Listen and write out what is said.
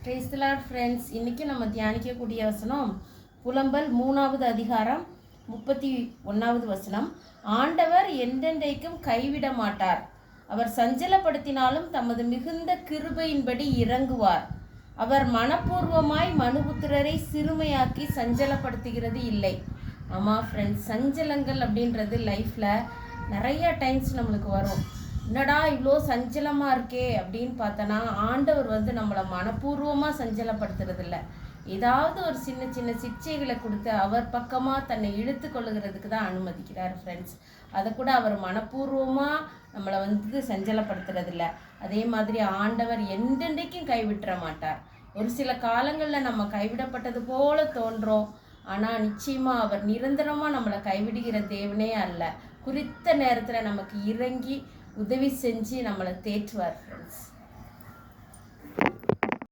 Praise the Lord friends. இன்றைக்கி நம்ம தியானிக்கக்கூடிய வசனம் புலம்பல் 3வது அதிகாரம் 31வது வசனம். ஆண்டவர் என்றென்றைக்கும் கைவிட மாட்டார், அவர் சஞ்சலப்படுத்தினாலும் தமது மிகுந்த கிருபையின்படி இறங்குவார். அவர் மனப்பூர்வமாய் மனுபுத்திரரை சிறுமையாக்கி சஞ்சலப்படுத்துகிறது இல்லை. ஆமாம் ஃப்ரெண்ட்ஸ், சஞ்சலங்கள் அப்படின்றது லைஃப்பில் நிறைய டைம்ஸ் நம்மளுக்கு வரும். என்னடா இவ்வளோ சஞ்சலமாக இருக்கே அப்படின்னு பார்த்தோன்னா, ஆண்டவர் நம்மளை மனப்பூர்வமாக சஞ்சலப்படுத்துறது இல்லை. ஏதாவது ஒரு சின்ன சின்ன சிக்ஷைகளை கொடுத்து அவர் பக்கமாக தன்னை இழுத்து கொள்ளுகிறதுக்கு தான் அனுமதிக்கிறார் ஃப்ரெண்ட்ஸ். அதை கூட அவர் மனப்பூர்வமாக நம்மளை சஞ்சலப்படுத்துறது இல்லை. அதே மாதிரி ஆண்டவர் என்றென்றைக்கும் கைவிட்டுற மாட்டார். ஒரு சில காலங்களில் நம்ம கைவிடப்பட்டது போல தோன்றோம், ஆனால் நிச்சயமாக அவர் நிரந்தரமாக நம்மளை கைவிடுகிற தேவனே அல்ல. குறித்த நேரத்தில் நமக்கு இறங்கி உதவி செஞ்சு நம்மளை தேற்றுவார் ஃப்ரெண்ட்ஸ்.